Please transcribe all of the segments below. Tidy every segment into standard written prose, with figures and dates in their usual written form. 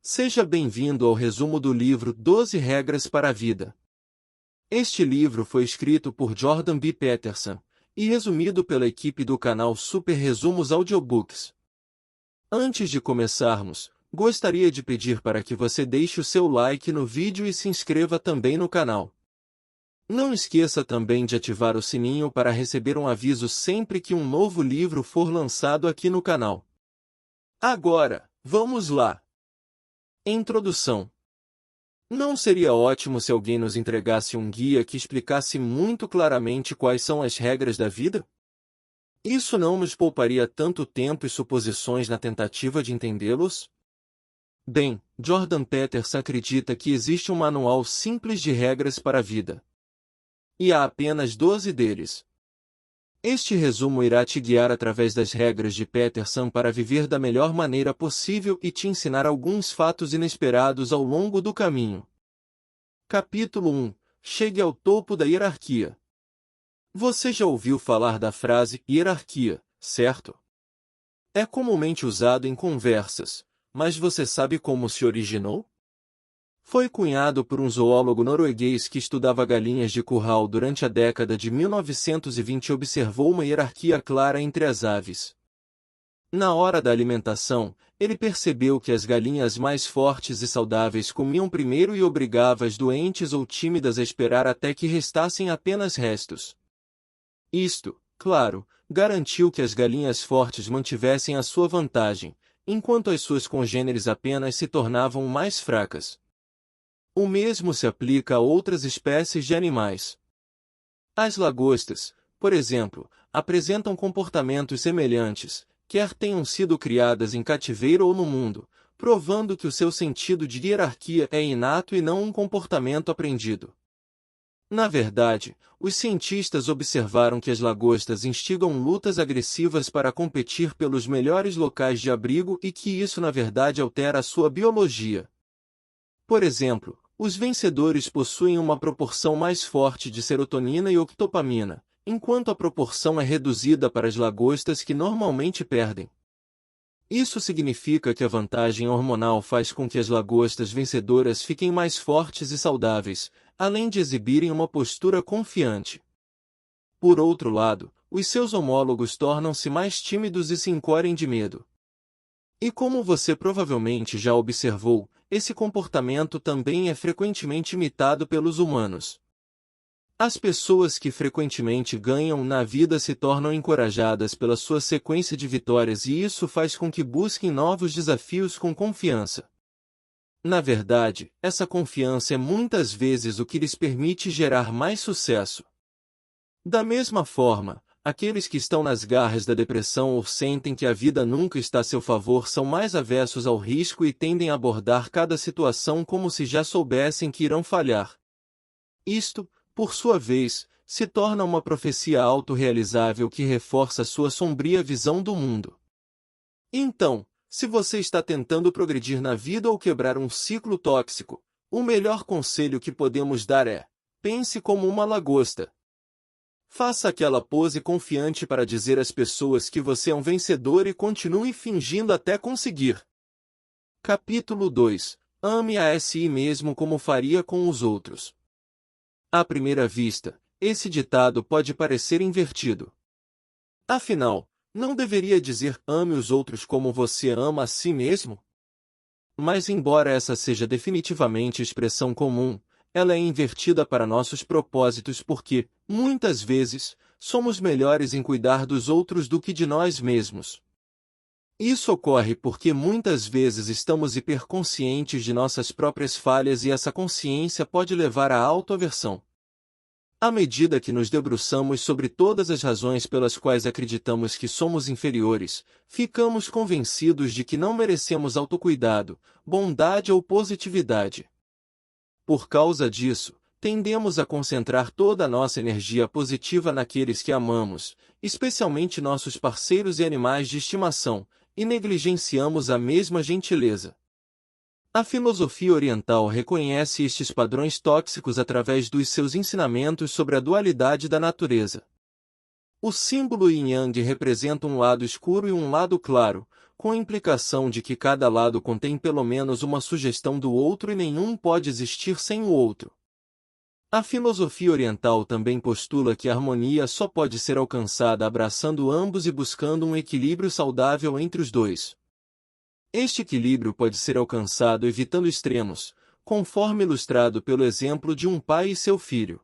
Seja bem-vindo ao resumo do livro 12 Regras para a Vida. Este livro foi escrito por Jordan B. Peterson e resumido pela equipe do canal Super Resumos Audiobooks. Antes de começarmos, gostaria de pedir para que você deixe o seu like no vídeo e se inscreva também no canal. Não esqueça também de ativar o sininho para receber um aviso sempre que um novo livro for lançado aqui no canal. Agora, vamos lá! Introdução. Não seria ótimo se alguém nos entregasse um guia que explicasse muito claramente quais são as regras da vida? Isso não nos pouparia tanto tempo e suposições na tentativa de entendê-los? Bem, Jordan Peterson acredita que existe um manual simples de regras para a vida. E há apenas 12 deles. Este resumo irá te guiar através das regras de Peterson para viver da melhor maneira possível e te ensinar alguns fatos inesperados ao longo do caminho. Capítulo 1. Chegue ao topo da hierarquia. Você já ouviu falar da frase hierarquia, certo? É comumente usado em conversas, mas você sabe como se originou? Foi cunhado por um zoólogo norueguês que estudava galinhas de curral durante a década de 1920 e observou uma hierarquia clara entre as aves. Na hora da alimentação, ele percebeu que as galinhas mais fortes e saudáveis comiam primeiro e obrigava as doentes ou tímidas a esperar até que restassem apenas restos. Isto, claro, garantiu que as galinhas fortes mantivessem a sua vantagem, enquanto as suas congêneres apenas se tornavam mais fracas. O mesmo se aplica a outras espécies de animais. As lagostas, por exemplo, apresentam comportamentos semelhantes, quer tenham sido criadas em cativeiro ou no mundo, provando que o seu sentido de hierarquia é inato e não um comportamento aprendido. Na verdade, os cientistas observaram que as lagostas instigam lutas agressivas para competir pelos melhores locais de abrigo e que isso na verdade altera a sua biologia. Por exemplo, os vencedores possuem uma proporção mais forte de serotonina e octopamina, enquanto a proporção é reduzida para as lagostas que normalmente perdem. Isso significa que a vantagem hormonal faz com que as lagostas vencedoras fiquem mais fortes e saudáveis, além de exibirem uma postura confiante. Por outro lado, os seus homólogos tornam-se mais tímidos e se encolhem de medo. E como você provavelmente já observou, esse comportamento também é frequentemente imitado pelos humanos. As pessoas que frequentemente ganham na vida se tornam encorajadas pela sua sequência de vitórias e isso faz com que busquem novos desafios com confiança. Na verdade, essa confiança é muitas vezes o que lhes permite gerar mais sucesso. Da mesma forma, aqueles que estão nas garras da depressão ou sentem que a vida nunca está a seu favor são mais avessos ao risco e tendem a abordar cada situação como se já soubessem que irão falhar. Isto, por sua vez, se torna uma profecia autorrealizável que reforça sua sombria visão do mundo. Então, se você está tentando progredir na vida ou quebrar um ciclo tóxico, o melhor conselho que podemos dar é: pense como uma lagosta. Faça aquela pose confiante para dizer às pessoas que você é um vencedor e continue fingindo até conseguir. Capítulo 2. Ame a si mesmo como faria com os outros. À primeira vista, esse ditado pode parecer invertido. Afinal, não deveria dizer ame os outros como você ama a si mesmo? Mas embora essa seja definitivamente expressão comum, ela é invertida para nossos propósitos porque, muitas vezes, somos melhores em cuidar dos outros do que de nós mesmos. Isso ocorre porque muitas vezes estamos hiperconscientes de nossas próprias falhas e essa consciência pode levar à autoaversão. À medida que nos debruçamos sobre todas as razões pelas quais acreditamos que somos inferiores, ficamos convencidos de que não merecemos autocuidado, bondade ou positividade. Por causa disso, tendemos a concentrar toda a nossa energia positiva naqueles que amamos, especialmente nossos parceiros e animais de estimação, e negligenciamos a mesma gentileza. A filosofia oriental reconhece estes padrões tóxicos através dos seus ensinamentos sobre a dualidade da natureza. O símbolo yin-yang representa um lado escuro e um lado claro, com a implicação de que cada lado contém pelo menos uma sugestão do outro e nenhum pode existir sem o outro. A filosofia oriental também postula que a harmonia só pode ser alcançada abraçando ambos e buscando um equilíbrio saudável entre os dois. Este equilíbrio pode ser alcançado evitando extremos, conforme ilustrado pelo exemplo de um pai e seu filho.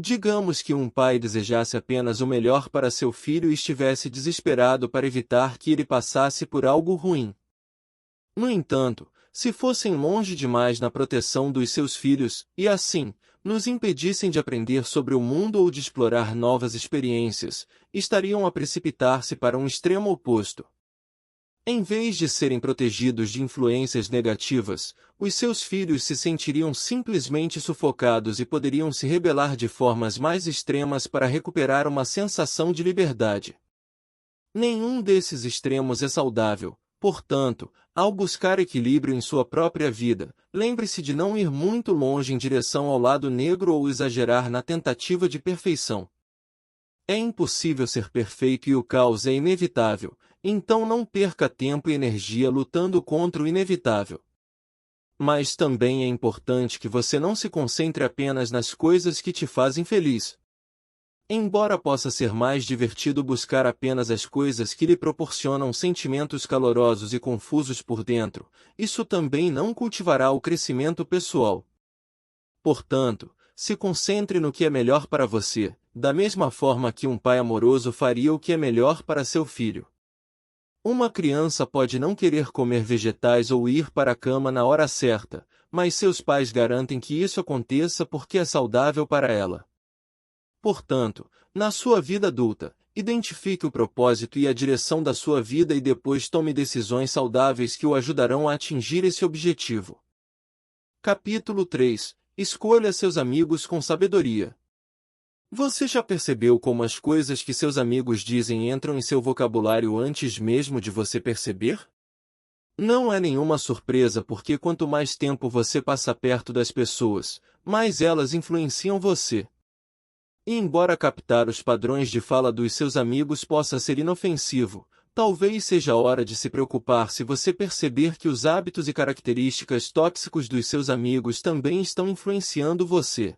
Digamos que um pai desejasse apenas o melhor para seu filho e estivesse desesperado para evitar que ele passasse por algo ruim. No entanto, se fossem longe demais na proteção dos seus filhos, e assim, nos impedissem de aprender sobre o mundo ou de explorar novas experiências, estariam a precipitar-se para um extremo oposto. Em vez de serem protegidos de influências negativas, os seus filhos se sentiriam simplesmente sufocados e poderiam se rebelar de formas mais extremas para recuperar uma sensação de liberdade. Nenhum desses extremos é saudável, portanto, ao buscar equilíbrio em sua própria vida, lembre-se de não ir muito longe em direção ao lado negro ou exagerar na tentativa de perfeição. É impossível ser perfeito e o caos é inevitável, então não perca tempo e energia lutando contra o inevitável. Mas também é importante que você não se concentre apenas nas coisas que te fazem feliz. Embora possa ser mais divertido buscar apenas as coisas que lhe proporcionam sentimentos calorosos e confusos por dentro, isso também não cultivará o crescimento pessoal. Portanto, se concentre no que é melhor para você, da mesma forma que um pai amoroso faria o que é melhor para seu filho. Uma criança pode não querer comer vegetais ou ir para a cama na hora certa, mas seus pais garantem que isso aconteça porque é saudável para ela. Portanto, na sua vida adulta, identifique o propósito e a direção da sua vida e depois tome decisões saudáveis que o ajudarão a atingir esse objetivo. Capítulo 3. Escolha seus amigos com sabedoria. Você já percebeu como as coisas que seus amigos dizem entram em seu vocabulário antes mesmo de você perceber? Não é nenhuma surpresa porque quanto mais tempo você passa perto das pessoas, mais elas influenciam você. E embora captar os padrões de fala dos seus amigos possa ser inofensivo, talvez seja hora de se preocupar se você perceber que os hábitos e características tóxicos dos seus amigos também estão influenciando você.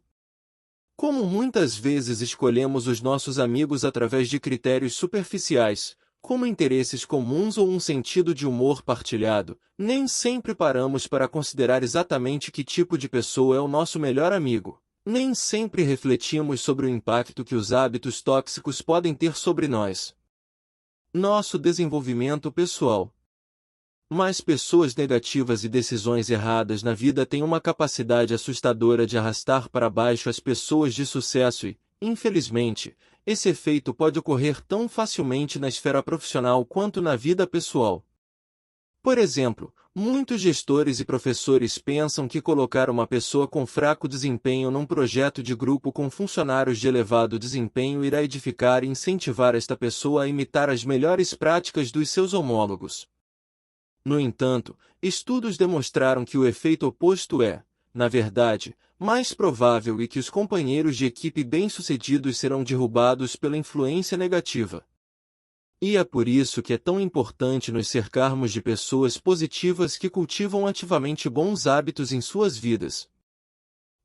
Como muitas vezes escolhemos os nossos amigos através de critérios superficiais, como interesses comuns ou um sentido de humor partilhado, nem sempre paramos para considerar exatamente que tipo de pessoa é o nosso melhor amigo. Nem sempre refletimos sobre o impacto que os hábitos tóxicos podem ter sobre nós. Nosso desenvolvimento pessoal. Mas pessoas negativas e decisões erradas na vida têm uma capacidade assustadora de arrastar para baixo as pessoas de sucesso e, infelizmente, esse efeito pode ocorrer tão facilmente na esfera profissional quanto na vida pessoal. Por exemplo, muitos gestores e professores pensam que colocar uma pessoa com fraco desempenho num projeto de grupo com funcionários de elevado desempenho irá edificar e incentivar esta pessoa a imitar as melhores práticas dos seus homólogos. No entanto, estudos demonstraram que o efeito oposto é, na verdade, mais provável e que os companheiros de equipe bem-sucedidos serão derrubados pela influência negativa. E é por isso que é tão importante nos cercarmos de pessoas positivas que cultivam ativamente bons hábitos em suas vidas.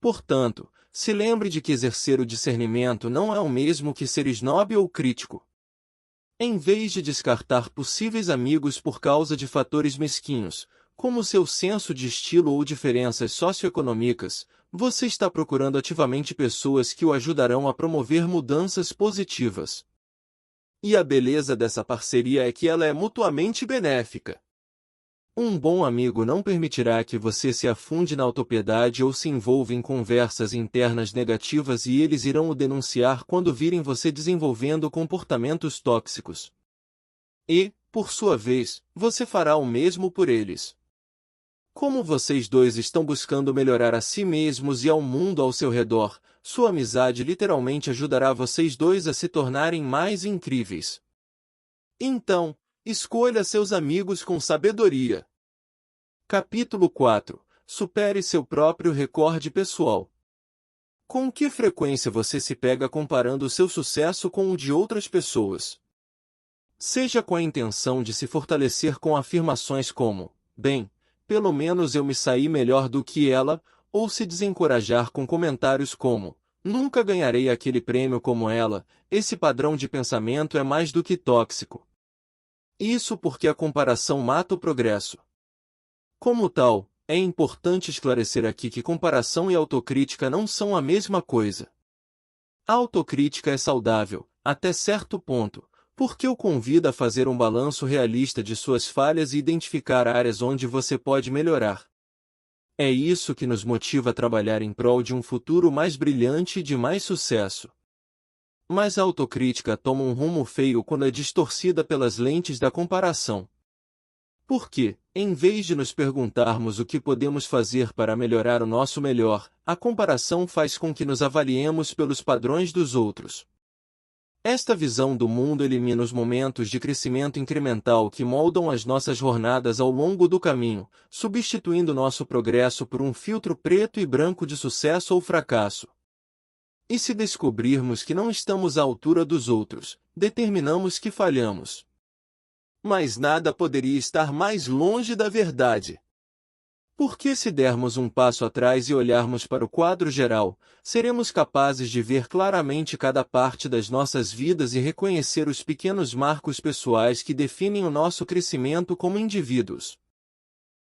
Portanto, se lembre de que exercer o discernimento não é o mesmo que ser esnobe ou crítico. Em vez de descartar possíveis amigos por causa de fatores mesquinhos, como seu senso de estilo ou diferenças socioeconômicas, você está procurando ativamente pessoas que o ajudarão a promover mudanças positivas. E a beleza dessa parceria é que ela é mutuamente benéfica. Um bom amigo não permitirá que você se afunde na autopiedade ou se envolva em conversas internas negativas e eles irão o denunciar quando virem você desenvolvendo comportamentos tóxicos. E, por sua vez, você fará o mesmo por eles. Como vocês dois estão buscando melhorar a si mesmos e ao mundo ao seu redor, sua amizade literalmente ajudará vocês dois a se tornarem mais incríveis. Então, escolha seus amigos com sabedoria. Capítulo 4. Supere seu próprio recorde pessoal. Com que frequência você se pega comparando seu sucesso com o de outras pessoas? Seja com a intenção de se fortalecer com afirmações como, bem, pelo menos eu me saí melhor do que ela, ou se desencorajar com comentários como, nunca ganharei aquele prêmio como ela. Esse padrão de pensamento é mais do que tóxico. Isso porque a comparação mata o progresso. Como tal, é importante esclarecer aqui que comparação e autocrítica não são a mesma coisa. A autocrítica é saudável, até certo ponto, porque o convida a fazer um balanço realista de suas falhas e identificar áreas onde você pode melhorar. É isso que nos motiva a trabalhar em prol de um futuro mais brilhante e de mais sucesso. Mas a autocrítica toma um rumo feio quando é distorcida pelas lentes da comparação. Porque, em vez de nos perguntarmos o que podemos fazer para melhorar o nosso melhor, a comparação faz com que nos avaliemos pelos padrões dos outros. Esta visão do mundo elimina os momentos de crescimento incremental que moldam as nossas jornadas ao longo do caminho, substituindo nosso progresso por um filtro preto e branco de sucesso ou fracasso. E se descobrirmos que não estamos à altura dos outros, determinamos que falhamos. Mas nada poderia estar mais longe da verdade. Porque se dermos um passo atrás e olharmos para o quadro geral, seremos capazes de ver claramente cada parte das nossas vidas e reconhecer os pequenos marcos pessoais que definem o nosso crescimento como indivíduos.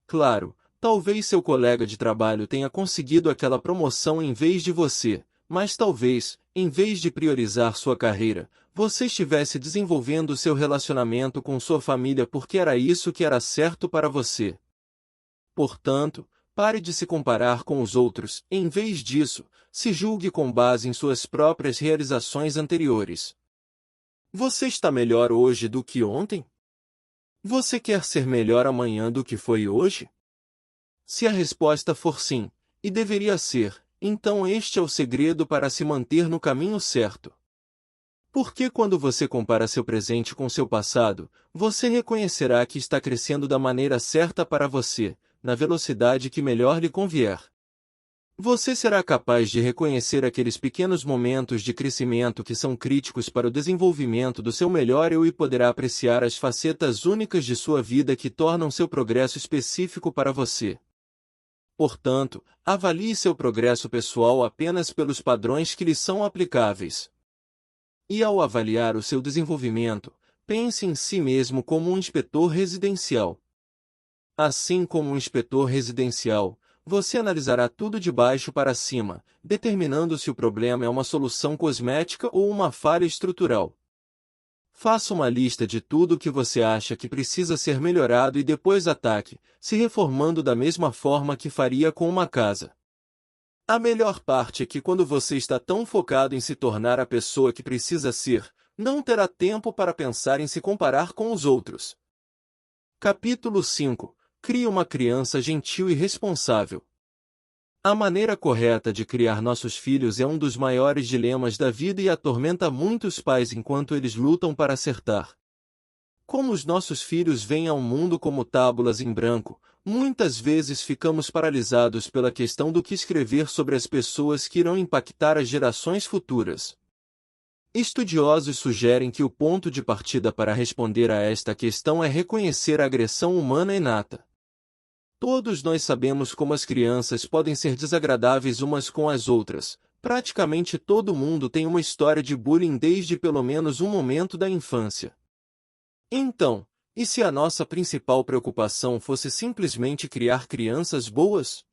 Claro, talvez seu colega de trabalho tenha conseguido aquela promoção em vez de você, mas talvez, em vez de priorizar sua carreira, você estivesse desenvolvendo seu relacionamento com sua família porque era isso que era certo para você. Portanto, pare de se comparar com os outros, em vez disso, se julgue com base em suas próprias realizações anteriores. Você está melhor hoje do que ontem? Você quer ser melhor amanhã do que foi hoje? Se a resposta for sim, e deveria ser, então este é o segredo para se manter no caminho certo. Porque quando você compara seu presente com seu passado, você reconhecerá que está crescendo da maneira certa para você, na velocidade que melhor lhe convier. Você será capaz de reconhecer aqueles pequenos momentos de crescimento que são críticos para o desenvolvimento do seu melhor eu e poderá apreciar as facetas únicas de sua vida que tornam seu progresso específico para você. Portanto, avalie seu progresso pessoal apenas pelos padrões que lhe são aplicáveis. E ao avaliar o seu desenvolvimento, pense em si mesmo como um inspetor residencial. Assim como um inspetor residencial, você analisará tudo de baixo para cima, determinando se o problema é uma solução cosmética ou uma falha estrutural. Faça uma lista de tudo o que você acha que precisa ser melhorado e depois ataque, se reformando da mesma forma que faria com uma casa. A melhor parte é que quando você está tão focado em se tornar a pessoa que precisa ser, não terá tempo para pensar em se comparar com os outros. Capítulo 5. Crie uma criança gentil e responsável. A maneira correta de criar nossos filhos é um dos maiores dilemas da vida e atormenta muitos pais enquanto eles lutam para acertar. Como os nossos filhos vêm ao mundo como tábulas em branco, muitas vezes ficamos paralisados pela questão do que escrever sobre as pessoas que irão impactar as gerações futuras. Estudiosos sugerem que o ponto de partida para responder a esta questão é reconhecer a agressão humana inata. Todos nós sabemos como as crianças podem ser desagradáveis umas com as outras. Praticamente todo mundo tem uma história de bullying desde pelo menos um momento da infância. Então, e se a nossa principal preocupação fosse simplesmente criar crianças boas?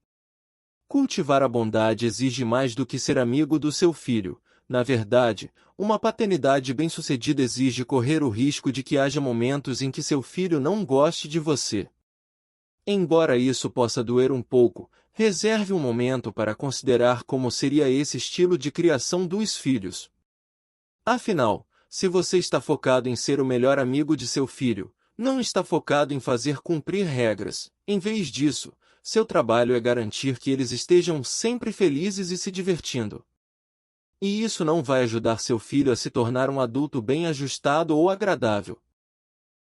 Cultivar a bondade exige mais do que ser amigo do seu filho. Na verdade, uma paternidade bem-sucedida exige correr o risco de que haja momentos em que seu filho não goste de você. Embora isso possa doer um pouco, reserve um momento para considerar como seria esse estilo de criação dos filhos. Afinal, se você está focado em ser o melhor amigo de seu filho, não está focado em fazer cumprir regras. Em vez disso, seu trabalho é garantir que eles estejam sempre felizes e se divertindo. E isso não vai ajudar seu filho a se tornar um adulto bem ajustado ou agradável.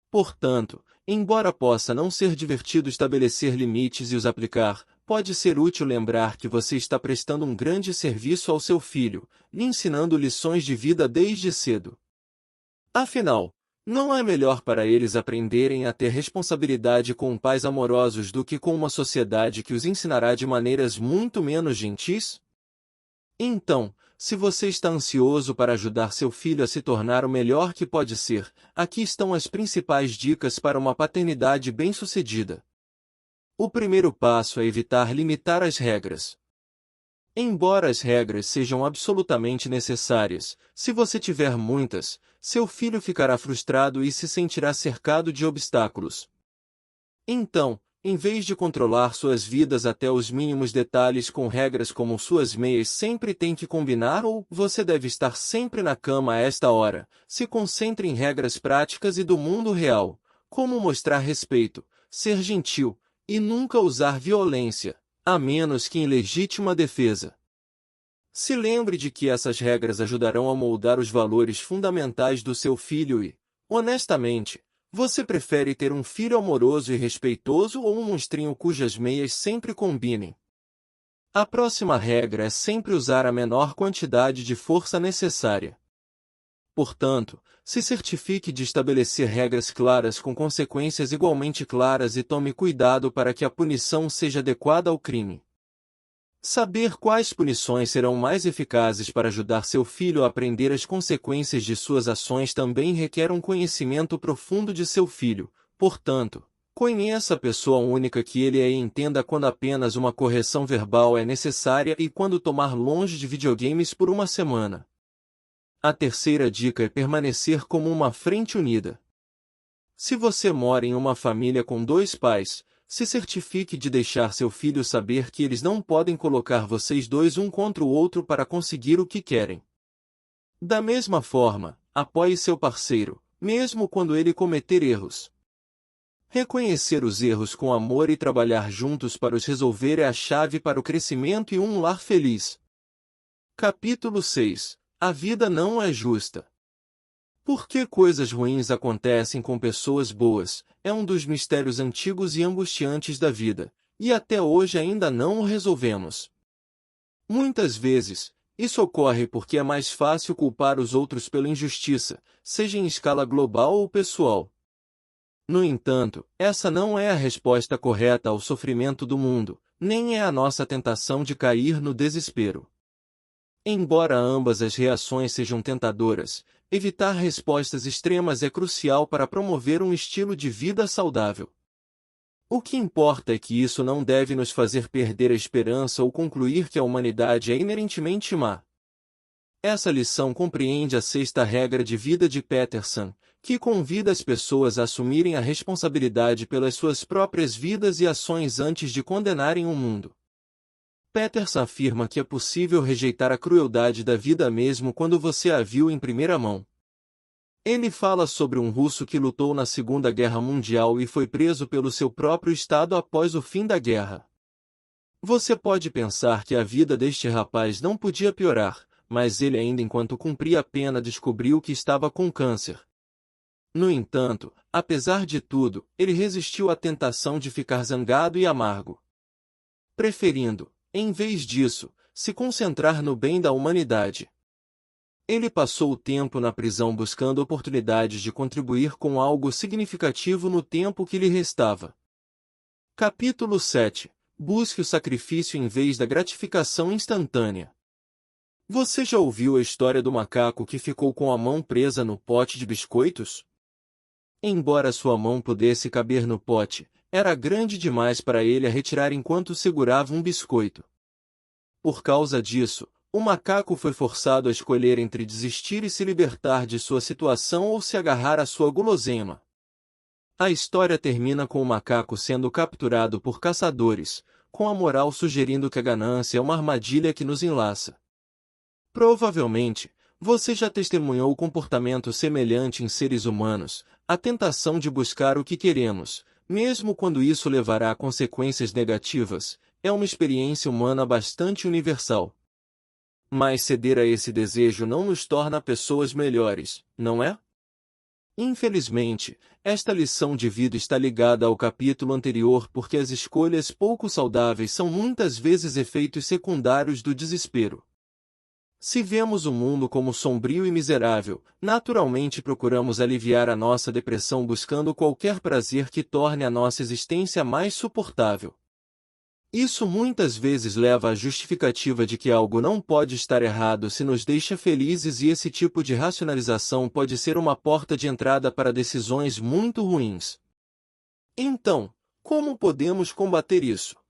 Portanto, embora possa não ser divertido estabelecer limites e os aplicar, pode ser útil lembrar que você está prestando um grande serviço ao seu filho, lhe ensinando lições de vida desde cedo. Afinal, Não é melhor para eles aprenderem a ter responsabilidade com pais amorosos do que com uma sociedade que os ensinará de maneiras muito menos gentis? Então, se você está ansioso para ajudar seu filho a se tornar o melhor que pode ser, aqui estão as principais dicas para uma paternidade bem-sucedida. O primeiro passo é evitar limitar as regras. Embora as regras sejam absolutamente necessárias, se você tiver muitas, seu filho ficará frustrado e se sentirá cercado de obstáculos. Então, em vez de controlar suas vidas até os mínimos detalhes com regras como suas meias sempre têm que combinar ou você deve estar sempre na cama a esta hora, se concentre em regras práticas e do mundo real, como mostrar respeito, ser gentil, e nunca usar violência, a menos que em legítima defesa. Se lembre de que essas regras ajudarão a moldar os valores fundamentais do seu filho e, honestamente, você prefere ter um filho amoroso e respeitoso ou um monstrinho cujas meias sempre combinem? A próxima regra é sempre usar a menor quantidade de força necessária. Portanto, se certifique de estabelecer regras claras com consequências igualmente claras e tome cuidado para que a punição seja adequada ao crime. Saber quais punições serão mais eficazes para ajudar seu filho a aprender as consequências de suas ações também requer um conhecimento profundo de seu filho. Portanto, conheça a pessoa única que ele é e entenda quando apenas uma correção verbal é necessária e quando tomar longe de videogames por uma semana. A terceira dica é permanecer como uma frente unida. Se você mora em uma família com dois pais, se certifique de deixar seu filho saber que eles não podem colocar vocês dois um contra o outro para conseguir o que querem. Da mesma forma, apoie seu parceiro, mesmo quando ele cometer erros. Reconhecer os erros com amor e trabalhar juntos para os resolver é a chave para o crescimento e um lar feliz. Capítulo 6. A vida não é justa. Por que coisas ruins acontecem com pessoas boas, é um dos mistérios antigos e angustiantes da vida, e até hoje ainda não o resolvemos. Muitas vezes, isso ocorre porque é mais fácil culpar os outros pela injustiça, seja em escala global ou pessoal. No entanto, essa não é a resposta correta ao sofrimento do mundo, nem é a nossa tentação de cair no desespero. Embora ambas as reações sejam tentadoras, evitar respostas extremas é crucial para promover um estilo de vida saudável. O que importa é que isso não deve nos fazer perder a esperança ou concluir que a humanidade é inerentemente má. Essa lição compreende a sexta regra de vida de Peterson, que convida as pessoas a assumirem a responsabilidade pelas suas próprias vidas e ações antes de condenarem o mundo. Peterson afirma que é possível rejeitar a crueldade da vida mesmo quando você a viu em primeira mão. Ele fala sobre um russo que lutou na Segunda Guerra Mundial e foi preso pelo seu próprio estado após o fim da guerra. Você pode pensar que a vida deste rapaz não podia piorar, mas ele ainda enquanto cumpria a pena descobriu que estava com câncer. No entanto, apesar de tudo, ele resistiu à tentação de ficar zangado e amargo. Preferindo, em vez disso, se concentrar no bem da humanidade. Ele passou o tempo na prisão buscando oportunidades de contribuir com algo significativo no tempo que lhe restava. Capítulo 7. Busque o sacrifício em vez da gratificação instantânea. Você já ouviu a história do macaco que ficou com a mão presa no pote de biscoitos? Embora sua mão pudesse caber no pote, era grande demais para ele a retirar enquanto segurava um biscoito. Por causa disso, o macaco foi forçado a escolher entre desistir e se libertar de sua situação ou se agarrar à sua guloseima. A história termina com o macaco sendo capturado por caçadores, com a moral sugerindo que a ganância é uma armadilha que nos enlaça. Provavelmente, você já testemunhou comportamento semelhante em seres humanos, a tentação de buscar o que queremos, mesmo quando isso levará a consequências negativas, é uma experiência humana bastante universal. Mas ceder a esse desejo não nos torna pessoas melhores, não é? Infelizmente, esta lição de vida está ligada ao capítulo anterior porque as escolhas pouco saudáveis são muitas vezes efeitos secundários do desespero. Se vemos o mundo como sombrio e miserável, naturalmente procuramos aliviar a nossa depressão buscando qualquer prazer que torne a nossa existência mais suportável. Isso muitas vezes leva à justificativa de que algo não pode estar errado se nos deixa felizes, e esse tipo de racionalização pode ser uma porta de entrada para decisões muito ruins. Então, como podemos combater isso?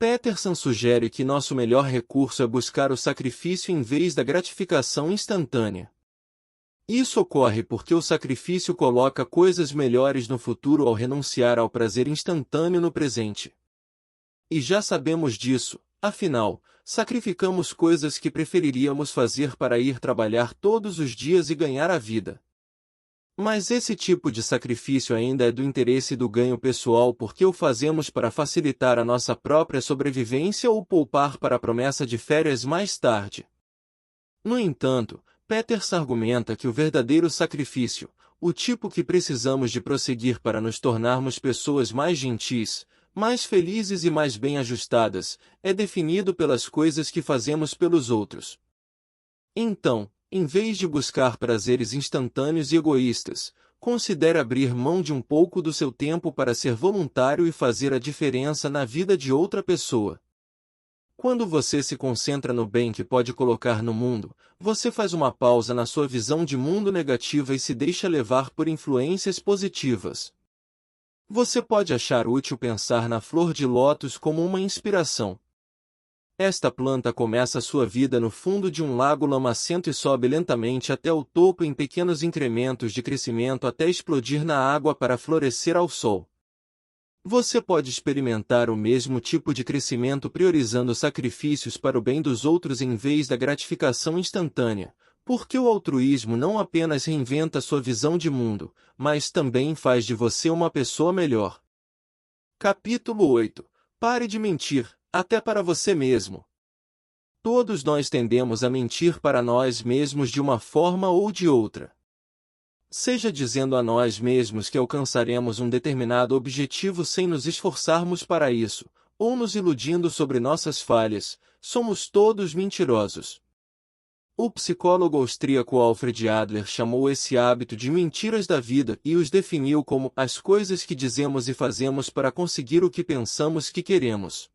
Peterson sugere que nosso melhor recurso é buscar o sacrifício em vez da gratificação instantânea. Isso ocorre porque o sacrifício coloca coisas melhores no futuro ao renunciar ao prazer instantâneo no presente. E já sabemos disso, afinal, sacrificamos coisas que preferiríamos fazer para ir trabalhar todos os dias e ganhar a vida. Mas esse tipo de sacrifício ainda é do interesse do ganho pessoal porque o fazemos para facilitar a nossa própria sobrevivência ou poupar para a promessa de férias mais tarde. No entanto, Peterson argumenta que o verdadeiro sacrifício, o tipo que precisamos de prosseguir para nos tornarmos pessoas mais gentis, mais felizes e mais bem ajustadas, é definido pelas coisas que fazemos pelos outros. Então, em vez de buscar prazeres instantâneos e egoístas, considere abrir mão de um pouco do seu tempo para ser voluntário e fazer a diferença na vida de outra pessoa. Quando você se concentra no bem que pode colocar no mundo, você faz uma pausa na sua visão de mundo negativa e se deixa levar por influências positivas. Você pode achar útil pensar na flor de lótus como uma inspiração. Esta planta começa sua vida no fundo de um lago lamacento e sobe lentamente até o topo em pequenos incrementos de crescimento até explodir na água para florescer ao sol. Você pode experimentar o mesmo tipo de crescimento priorizando sacrifícios para o bem dos outros em vez da gratificação instantânea, porque o altruísmo não apenas reinventa sua visão de mundo, mas também faz de você uma pessoa melhor. Capítulo 8. Pare de mentir, até para você mesmo. Todos nós tendemos a mentir para nós mesmos de uma forma ou de outra. Seja dizendo a nós mesmos que alcançaremos um determinado objetivo sem nos esforçarmos para isso, ou nos iludindo sobre nossas falhas, somos todos mentirosos. O psicólogo austríaco Alfred Adler chamou esse hábito de mentiras da vida e os definiu como as coisas que dizemos e fazemos para conseguir o que pensamos que queremos.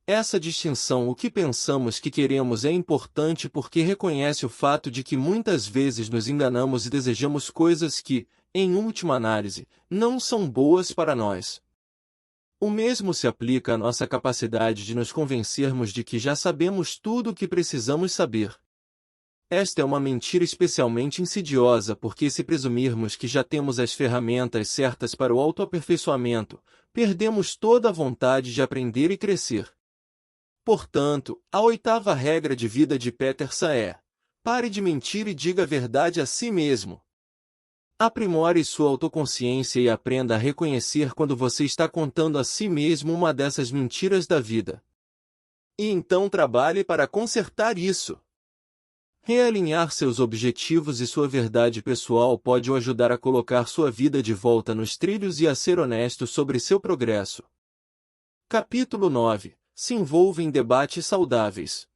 Essa distinção, o que pensamos que queremos, é importante porque reconhece o fato de que muitas vezes nos enganamos e desejamos coisas que, em última análise, não são boas para nós. O mesmo se aplica à nossa capacidade de nos convencermos de que já sabemos tudo o que precisamos saber. Esta é uma mentira especialmente insidiosa porque, se presumirmos que já temos as ferramentas certas para o autoaperfeiçoamento, perdemos toda a vontade de aprender e crescer. Portanto, a 8ª regra de vida de Peterson é: pare de mentir e diga a verdade a si mesmo. Aprimore sua autoconsciência e aprenda a reconhecer quando você está contando a si mesmo uma dessas mentiras da vida. E então trabalhe para consertar isso. Realinhar seus objetivos e sua verdade pessoal pode o ajudar a colocar sua vida de volta nos trilhos e a ser honesto sobre seu progresso. Capítulo 9. Se envolva em debates saudáveis.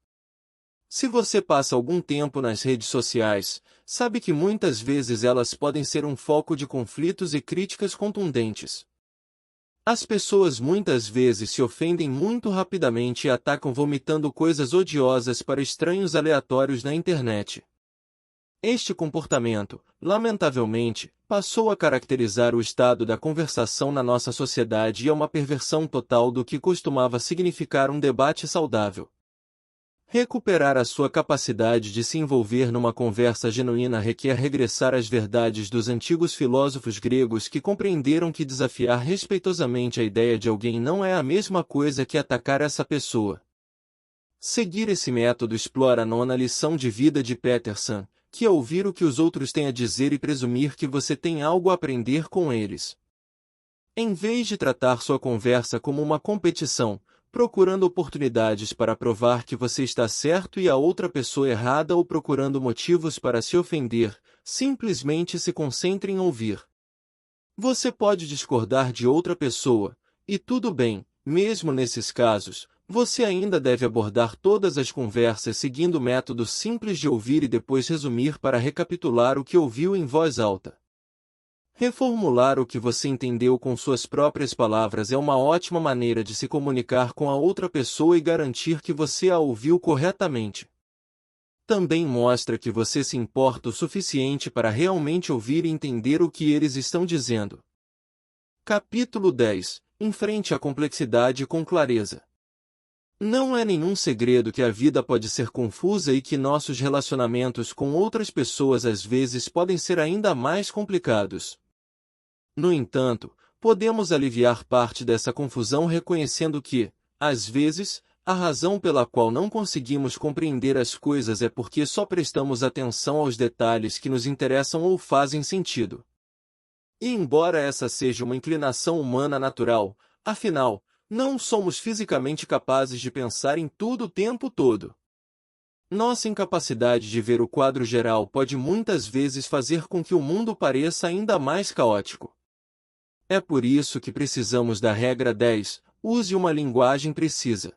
Se você passa algum tempo nas redes sociais, sabe que muitas vezes elas podem ser um foco de conflitos e críticas contundentes. As pessoas muitas vezes se ofendem muito rapidamente e atacam vomitando coisas odiosas para estranhos aleatórios na internet. Este comportamento, lamentavelmente, passou a caracterizar o estado da conversação na nossa sociedade e é uma perversão total do que costumava significar um debate saudável. Recuperar a sua capacidade de se envolver numa conversa genuína requer regressar às verdades dos antigos filósofos gregos que compreenderam que desafiar respeitosamente a ideia de alguém não é a mesma coisa que atacar essa pessoa. Seguir esse método explora a 9ª lição de vida de Peterson, que é ouvir o que os outros têm a dizer e presumir que você tem algo a aprender com eles. Em vez de tratar sua conversa como uma competição, procurando oportunidades para provar que você está certo e a outra pessoa errada ou procurando motivos para se ofender, simplesmente se concentre em ouvir. Você pode discordar de outra pessoa, e tudo bem, mesmo nesses casos, Você ainda deve abordar todas as conversas seguindo o método simples de ouvir e depois resumir para recapitular o que ouviu em voz alta. Reformular o que você entendeu com suas próprias palavras é uma ótima maneira de se comunicar com a outra pessoa e garantir que você a ouviu corretamente. Também mostra que você se importa o suficiente para realmente ouvir e entender o que eles estão dizendo. Capítulo 10. Enfrente a complexidade com clareza. Não é nenhum segredo que a vida pode ser confusa e que nossos relacionamentos com outras pessoas às vezes podem ser ainda mais complicados. No entanto, podemos aliviar parte dessa confusão reconhecendo que, às vezes, a razão pela qual não conseguimos compreender as coisas é porque só prestamos atenção aos detalhes que nos interessam ou fazem sentido. E embora essa seja uma inclinação humana natural, afinal, não somos fisicamente capazes de pensar em tudo o tempo todo. Nossa incapacidade de ver o quadro geral pode muitas vezes fazer com que o mundo pareça ainda mais caótico. É por isso que precisamos da regra 10, use uma linguagem precisa.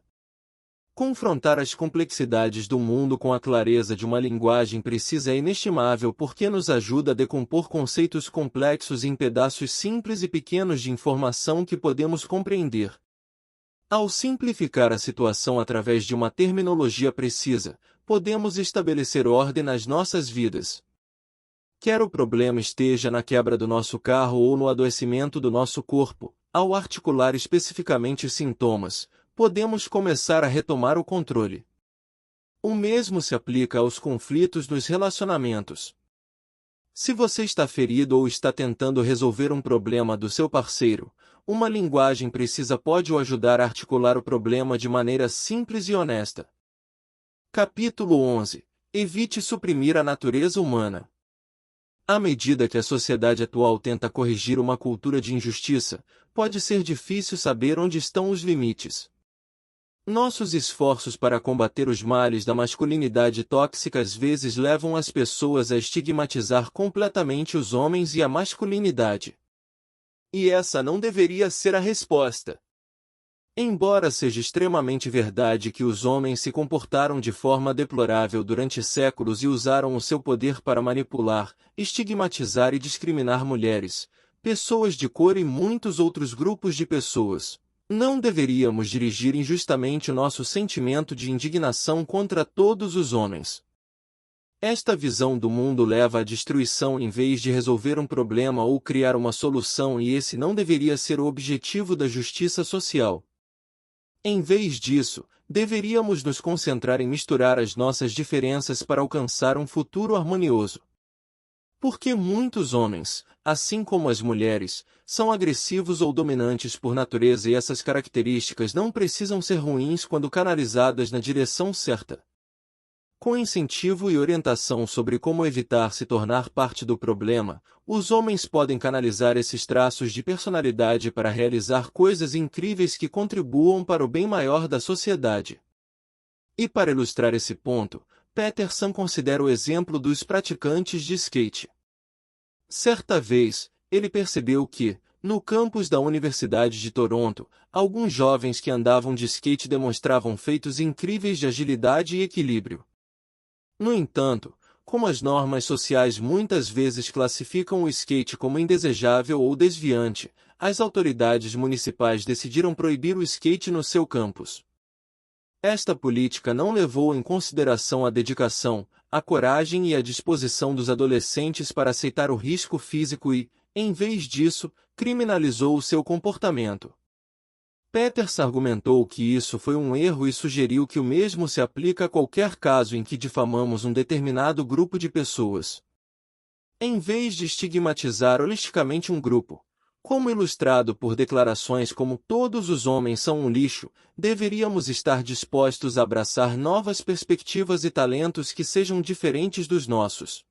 Confrontar as complexidades do mundo com a clareza de uma linguagem precisa é inestimável porque nos ajuda a decompor conceitos complexos em pedaços simples e pequenos de informação que podemos compreender. Ao simplificar a situação através de uma terminologia precisa, podemos estabelecer ordem nas nossas vidas. Quer o problema esteja na quebra do nosso carro ou no adoecimento do nosso corpo, ao articular especificamente os sintomas, podemos começar a retomar o controle. O mesmo se aplica aos conflitos nos relacionamentos. Se você está ferido ou está tentando resolver um problema do seu parceiro, uma linguagem precisa pode o ajudar a articular o problema de maneira simples e honesta. Capítulo 11. Evite suprimir a natureza humana. À medida que a sociedade atual tenta corrigir uma cultura de injustiça, pode ser difícil saber onde estão os limites. Nossos esforços para combater os males da masculinidade tóxica às vezes levam as pessoas a estigmatizar completamente os homens e a masculinidade. E essa não deveria ser a resposta. Embora seja extremamente verdade que os homens se comportaram de forma deplorável durante séculos e usaram o seu poder para manipular, estigmatizar e discriminar mulheres, pessoas de cor e muitos outros grupos de pessoas, não deveríamos dirigir injustamente o nosso sentimento de indignação contra todos os homens. Esta visão do mundo leva à destruição em vez de resolver um problema ou criar uma solução, e esse não deveria ser o objetivo da justiça social. Em vez disso, deveríamos nos concentrar em misturar as nossas diferenças para alcançar um futuro harmonioso. Porque muitos homens, assim como as mulheres, são agressivos ou dominantes por natureza, e essas características não precisam ser ruins quando canalizadas na direção certa. Com incentivo e orientação sobre como evitar se tornar parte do problema, os homens podem canalizar esses traços de personalidade para realizar coisas incríveis que contribuam para o bem maior da sociedade. E para ilustrar esse ponto, Peterson considera o exemplo dos praticantes de skate. Certa vez, ele percebeu que, no campus da Universidade de Toronto, alguns jovens que andavam de skate demonstravam feitos incríveis de agilidade e equilíbrio. No entanto, como as normas sociais muitas vezes classificam o skate como indesejável ou desviante, as autoridades municipais decidiram proibir o skate no seu campus. Esta política não levou em consideração a dedicação, a coragem e a disposição dos adolescentes para aceitar o risco físico e, em vez disso, criminalizou o seu comportamento. Peterson argumentou que isso foi um erro e sugeriu que o mesmo se aplica a qualquer caso em que difamamos um determinado grupo de pessoas. Em vez de estigmatizar holisticamente um grupo, como ilustrado por declarações como "todos os homens são um lixo", deveríamos estar dispostos a abraçar novas perspectivas e talentos que sejam diferentes dos nossos.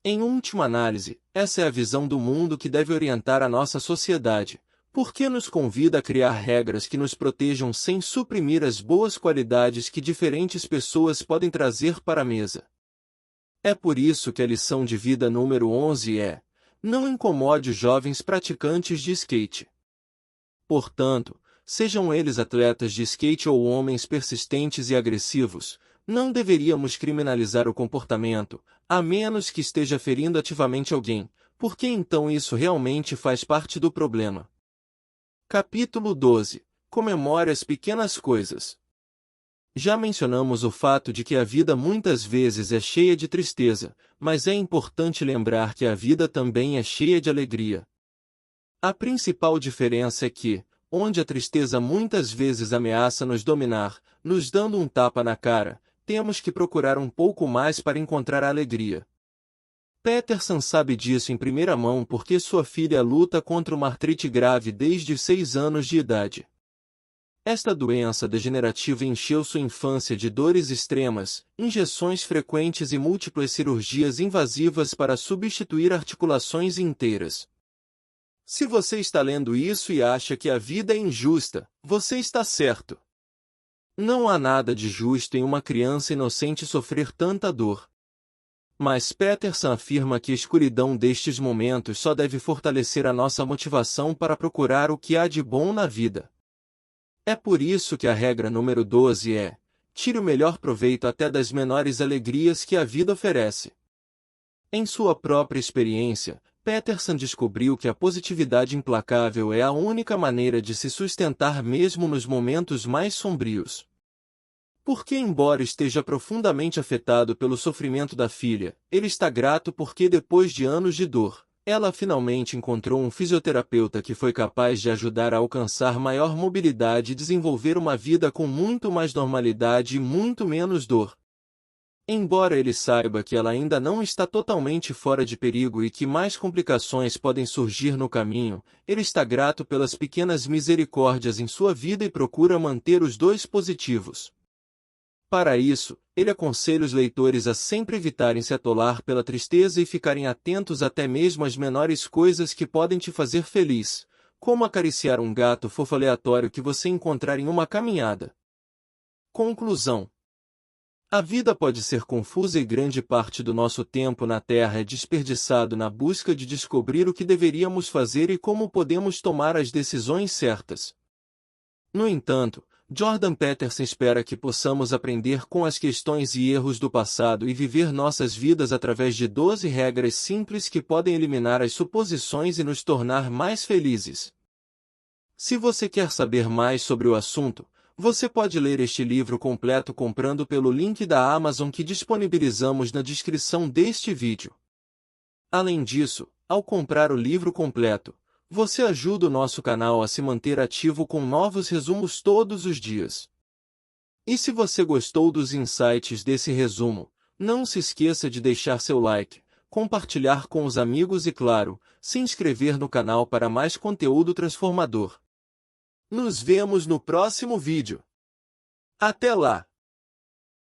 Em última análise, essa é a visão do mundo que deve orientar a nossa sociedade, porque nos convida a criar regras que nos protejam sem suprimir as boas qualidades que diferentes pessoas podem trazer para a mesa. É por isso que a lição de vida número 11 é: não incomode os jovens praticantes de skate. Portanto, sejam eles atletas de skate ou homens persistentes e agressivos, não deveríamos criminalizar o comportamento, a menos que esteja ferindo ativamente alguém, porque então isso realmente faz parte do problema. Capítulo 12. Comemore as pequenas coisas. Já mencionamos o fato de que a vida muitas vezes é cheia de tristeza, mas é importante lembrar que a vida também é cheia de alegria. A principal diferença é que, onde a tristeza muitas vezes ameaça nos dominar, nos dando um tapa na cara, temos que procurar um pouco mais para encontrar a alegria. Peterson sabe disso em primeira mão porque sua filha luta contra uma artrite grave desde os 6 anos de idade. Esta doença degenerativa encheu sua infância de dores extremas, injeções frequentes e múltiplas cirurgias invasivas para substituir articulações inteiras. Se você está lendo isso e acha que a vida é injusta, você está certo. Não há nada de justo em uma criança inocente sofrer tanta dor. Mas Peterson afirma que a escuridão destes momentos só deve fortalecer a nossa motivação para procurar o que há de bom na vida. É por isso que a regra número 12 é: tire o melhor proveito até das menores alegrias que a vida oferece. Em sua própria experiência, Peterson descobriu que a positividade implacável é a única maneira de se sustentar mesmo nos momentos mais sombrios. Porque, embora esteja profundamente afetado pelo sofrimento da filha, ele está grato porque depois de anos de dor, ela finalmente encontrou um fisioterapeuta que foi capaz de ajudar a alcançar maior mobilidade e desenvolver uma vida com muito mais normalidade e muito menos dor. Embora ele saiba que ela ainda não está totalmente fora de perigo e que mais complicações podem surgir no caminho, ele está grato pelas pequenas misericórdias em sua vida e procura manter os dois positivos. Para isso, ele aconselha os leitores a sempre evitarem se atolar pela tristeza e ficarem atentos até mesmo às menores coisas que podem te fazer feliz, como acariciar um gato fofo aleatório que você encontrar em uma caminhada. Conclusão: a vida pode ser confusa e grande parte do nosso tempo na Terra é desperdiçado na busca de descobrir o que deveríamos fazer e como podemos tomar as decisões certas. No entanto, Jordan Peterson espera que possamos aprender com as questões e erros do passado e viver nossas vidas através de 12 regras simples que podem eliminar as suposições e nos tornar mais felizes. Se você quer saber mais sobre o assunto, você pode ler este livro completo comprando pelo link da Amazon que disponibilizamos na descrição deste vídeo. Além disso, ao comprar o livro completo, você ajuda o nosso canal a se manter ativo com novos resumos todos os dias. E se você gostou dos insights desse resumo, não se esqueça de deixar seu like, compartilhar com os amigos e, claro, se inscrever no canal para mais conteúdo transformador. Nos vemos no próximo vídeo. Até lá!